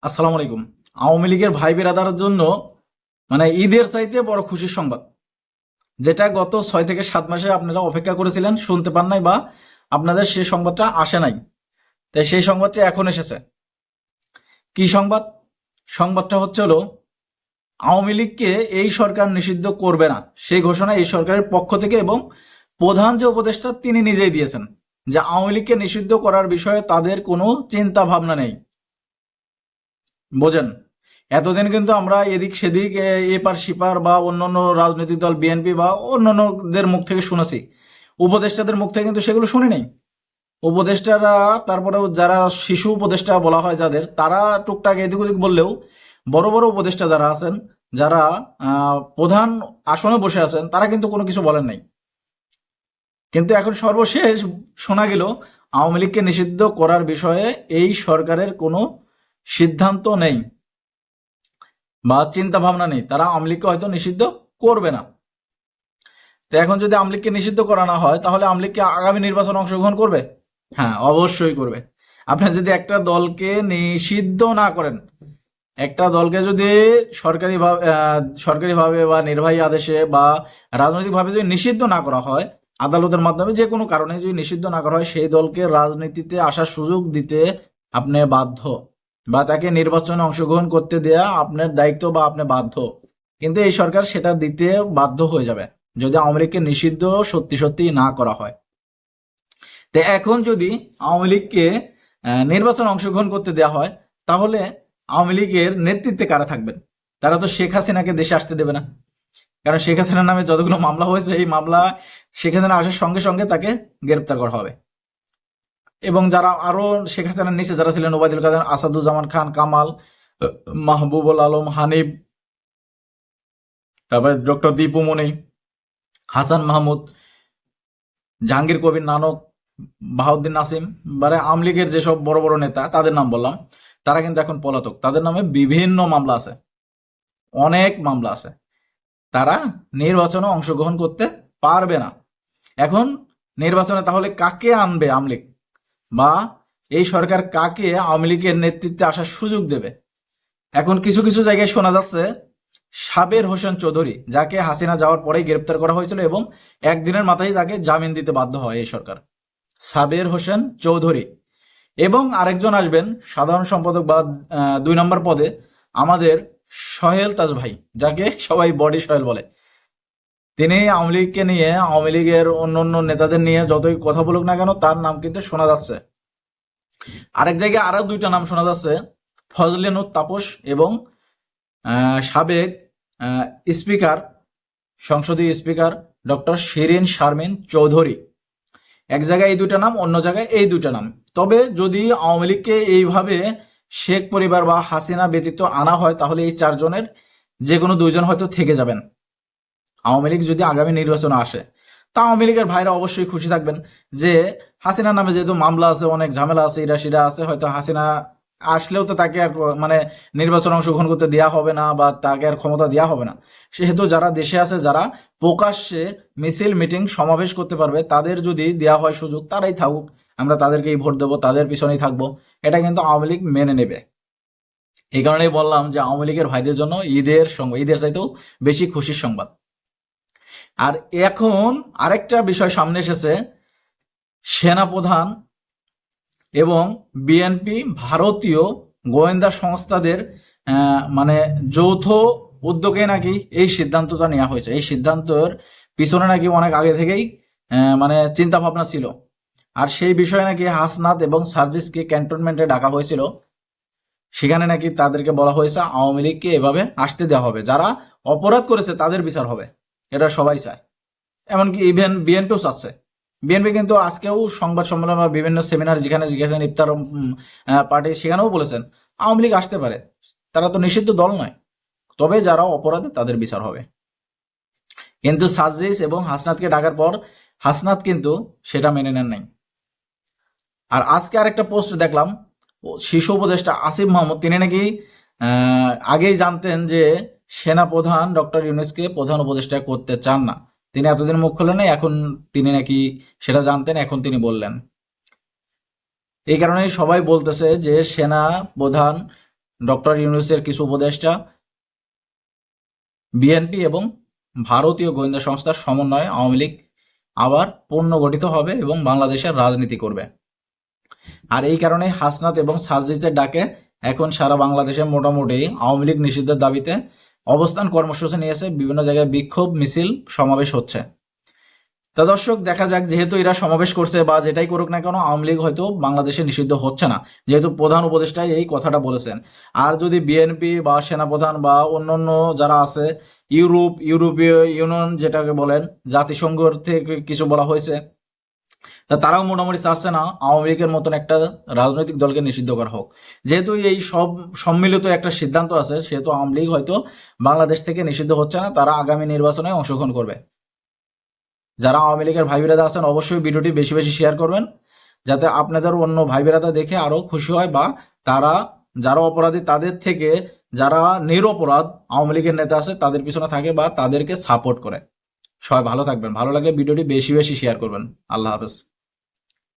আসসালামু আলাইকুম। আওয়ামী লীগের ভাই বেরাদারের জন্য ঈদের চাইতে বড় খুশির সংবাদ, যেটা গত 6 থেকে 7 মাসে আপনারা অপেক্ষা করেছিলেন, শুনতে পান নাই বা আপনাদের সেই সংবাদটা আসে নাই। তাই সেই সংবাদটা এখন এসেছে। কি সংবাদ? সংবাদটা হলো আওয়ামী লীগকে এই সরকার নিষিদ্ধ করবে না, সেই ঘোষণা এই সরকারের পক্ষ থেকে, এবং প্রধান যে উপদেষ্টা তিনি নিজেই দিয়েছেন যে আওয়ামী লীগকে নিষিদ্ধ করার বিষয়ে তাদের কোনো চিন্তা ভাবনা নেই। বোঝেন, এতদিন কিন্তু আমরা এদিক সেদিক এপার সিপার বা অন্যান্য রাজনৈতিক দল বিএনপি বা অন্যান্যদের মুখ থেকে শুনেছি, উপদেষ্টাদের মুখ থেকে কিন্তু সেগুলো শুনি নাই। উপদেষ্টারা, তারপরেও যারা শিশু উপদেষ্টা বলা হয় যাদের, তারা টুকটাক এদিক ওদিক বললেও বড় বড় উপদেষ্টা যারা আছেন, যারা প্রধান আসনে বসে আছেন, তারা কিন্তু কোনো কিছু বলেন নাই। কিন্তু এখন সর্বশেষ শোনা গেল আওয়ামী লীগকে নিষিদ্ধ করার বিষয়ে এই সরকারের কোনো সিদ্ধান্ত নেই বা চিন্তা ভাবনা নেই, তারা আওয়ামী লীগকে হয়তো নিষিদ্ধ করবে না। তো এখন যদি আওয়ামী লীগকে নিষিদ্ধ করা না হয়, তাহলে আওয়ামী লীগ কি আগামী নির্বাচনে অংশগ্রহণ করবে? হ্যাঁ, অবশ্যই করবে। আপনি যদি একটা দলকে নিষিদ্ধ না করেন, একটা দলকে যদি সরকারিভাবে বা নির্বাহী আদেশে বা রাজনৈতিকভাবে যদি নিষিদ্ধ না করা হয়, আদালতের মাধ্যমে যে কোনো কারণে যদি নিষিদ্ধ না করা হয়, সেই দলকে রাজনীতিতে আসার সুযোগ দিতে আপনি বাধ্য, বা তাকে নির্বাচনে অংশগ্রহণ করতে দেয়া আপনার দায়িত্ব বা আপনি বাধ্য। কিন্তু এই সরকার সেটা দিতে বাধ্য হয়ে যাবে যদি আওয়ামী লীগকে নিষিদ্ধ সত্যি সত্যি না করা হয়। তো এখন যদি আওয়ামী লীগকে নির্বাচনে অংশগ্রহণ করতে দেওয়া হয়, তাহলে আওয়ামী লীগের নেতৃত্বে কারা থাকবেন? তারা তো শেখ হাসিনাকে দেশে আসতে দেবে না, কারণ শেখ হাসিনার নামে যতগুলো মামলা হয়েছে, এই মামলা শেখ হাসিনা আসার সঙ্গে সঙ্গে তাকে গ্রেপ্তার করা হবে। এবং যারা আরো শেখ হাসিনার নিচে যারা ছিলেন, ওবায়দুল কাদের, আসাদুজ্জামান খান, কামাল, মাহবুবুল আলম, হানিফ, তারপরে ডক্টর দীপু মনি, হাসান মাহমুদ, জাহাঙ্গীর কবির নানক, বাহাউদ্দিন নাসিম, মানে আওয়ামী লীগের যেসব বড় বড় নেতা, তাদের নাম বললাম, তারা কিন্তু এখন পলাতক। তাদের নামে বিভিন্ন মামলা আছে, অনেক মামলা আছে। তারা নির্বাচনে অংশগ্রহণ করতে পারবে না। এখন নির্বাচনে তাহলে কাকে আনবে আওয়ামী লীগ, বা এই সরকার কাকে আওয়ামী লীগের নেতৃত্বে আসার সুযোগ দেবে? এখন কিছু কিছু জায়গায় শোনা যাচ্ছে সাবের হোসেন চৌধুরী, যাকে হাসিনা যাওয়ার পরেই গ্রেপ্তার করা হয়েছিল এবং একদিনের মাথায় তাকে জামিন দিতে বাধ্য হয় এই সরকার, সাবের হোসেন চৌধুরী। এবং আরেকজন আসবেন সাধারণ সম্পাদক বা 2 নম্বর পদে, আমাদের সোহেল তাজ ভাই, যাকে সবাই বডি সোহেল বলে। তিনি আওয়ামী লীগকে নিয়ে, আওয়ামী লীগের অন্য নেতাদের নিয়ে যতই কথা বলুক না কেন, তার নাম কিন্তু শোনা যাচ্ছে। আরেক জায়গায় আরো 2টা নাম শোনা যাচ্ছে, ফজলেনুর তাপস এবং সাবেক স্পিকার, সংসদীয় স্পিকার ডক্টর শিরিন শারমিন চৌধুরী। এক জায়গায় এই 2টা নাম, অন্য জায়গায় এই 2টা নাম। তবে যদি আওয়ামী লীগকে এইভাবে শেখ পরিবার বা হাসিনা ব্যতীত আনা হয়, তাহলে এই 4 জনের যে কোনো 2জন হয়তো থেকে যাবেন আওয়ামী লীগ যদি আগামী নির্বাচনে আসে। তা আওয়ামী লীগের ভাইরা অবশ্যই খুশি থাকবেন যে হাসিনার নামে যেহেতু মামলা আছে, অনেক ঝামেলা আছে, ইরা শিরা আছে, হয়তো হাসিনা আসলেও তো তাকে আর নির্বাচনে অংশগ্রহণ করতে দেওয়া হবে না, বা তাকে আর ক্ষমতা দেওয়া হবে না। সেহেতু যারা দেশে আছে, যারা প্রকাশ্যে মিছিল মিটিং সমাবেশ করতে পারবে, তাদের যদি দেওয়া হয় সুযোগ, তারাই থাকুক, আমরা তাদেরকেই ভোট দেবো, তাদের পিছনেই থাকবো। এটা কিন্তু আওয়ামী লীগ মেনে নেবে। এই কারণেই বললাম যে আওয়ামী লীগের ভাইদের জন্য ঈদের চাইতেও বেশি খুশির সংবাদ। আর এখন আরেকটা বিষয় সামনে এসেছে, সেনাপ্রধান এবং বিএনপি ভারতীয় গোয়েন্দা সংস্থাদের যৌথ উদ্যোগে নাকি এই সিদ্ধান্তটা নেওয়া হয়েছে। এই সিদ্ধান্তের পিছনে নাকি অনেক আগে থেকেই চিন্তা ভাবনা ছিল। আর সেই বিষয়ে নাকি হাসনাত এবং সার্জিসকে ক্যান্টনমেন্টে ডাকা হয়েছিল। সেখানে নাকি তাদেরকে বলা হয়েছে আওয়ামী লীগকে এভাবে আসতে দেওয়া হবে, যারা অপরাধ করেছে তাদের বিচার হবে, এটা সবাই চায়। এমনকি ইভেন বিএনপিও চাচ্ছে। বিএনপি কিন্তু আজকেও সংবাদ সম্মেলন বা বিভিন্ন সেমিনার যেখানে জিজ্ঞাসা, ইফতার পার্টি, সেখানেও বলেছেন আওয়ামী লীগ আসতে পারে, তারা তো নিষিদ্ধ দল নয়, তবে যারা অপরাধে তাদের বিচার হবে। কিন্তু সার্জিস এবং হাসনাতকে ডাকার পর হাসনাত কিন্তু সেটা মেনে নেন নাই। আর আজকে আরেকটা পোস্ট দেখলাম, শিশু উপদেষ্টা আসিফ মাহমুদ, তিনি নাকি আগেই জানতেন যে সেনা প্রধান ডক্টর ইউনূসকে প্রধান উপদেষ্টা করতে চান না। তিনি এতদিন মুখ খোলেন নাই, এখন তিনি নাকি সেটা জানতেন, এখন তিনি বললেন। এই কারণেই সবাই বলতেছে যে সেনা প্রধান ডক্টর ইউনূসের কিছু উপদেষ্টা, বিএনপি এবং ভারতীয় গোয়েন্দা সংস্থার সমন্বয়ে আওয়ামী লীগ আবার পুনর্গঠিত হবে এবং বাংলাদেশের রাজনীতি করবে। আর এই কারণে হাসনাত এবং সার্জিসের ডাকে এখন সারা বাংলাদেশে মোটামুটি আওয়ামী লীগ নিষিদ্ধের দাবিতে অবস্থান কর্মসূচি নিয়েছে, বিভিন্ন জায়গায় বিক্ষোভ মিছিল সমাবেশ হচ্ছে। তা দর্শক, দেখা যাক, যেহেতু এরা সমাবেশ করছে বা যেটাই করুক না কেন, আওয়ামী লীগ হয়তো বাংলাদেশে নিষিদ্ধ হচ্ছে না, যেহেতু প্রধান উপদেষ্টাই এই কথাটা বলেছেন। আর যদি বিএনপি বা সেনাপ্রধান বা অন্যান্য যারা আছে, ইউরোপীয় ইউনিয়ন যেটাকে বলেন, জাতিসংঘের থেকে কিছু বলা হয়েছে, তা তারাও মোটামুটি চাচ্ছে না আওয়ামী লীগের মতন একটা রাজনৈতিক দলকে নিষিদ্ধ করা হোক। যেহেতু এই সব সম্মিলিত একটা সিদ্ধান্ত আছে, সেহেতু আওয়ামী লীগ হয়তো বাংলাদেশ থেকে নিষিদ্ধ হচ্ছে না, তারা আগামী নির্বাচনে অংশগ্রহণ করবে। যারা আওয়ামী লীগের ভাই বেরাদা আছেন, অবশ্যই ভিডিওটি বেশি বেশি শেয়ার করবেন, যাতে আপনাদের অন্য ভাই বেরাদা দেখে আরো খুশি হয়, বা তারা যারা অপরাধী তাদের থেকে যারা নিরপরাধ আওয়ামী লীগের নেতা আছে তাদের পিছনে থাকে বা তাদেরকে সাপোর্ট করে। সবাই ভালো থাকবেন, ভালো লাগলে ভিডিওটি বেশি বেশি শেয়ার করবেন। আল্লাহ হাফেজ।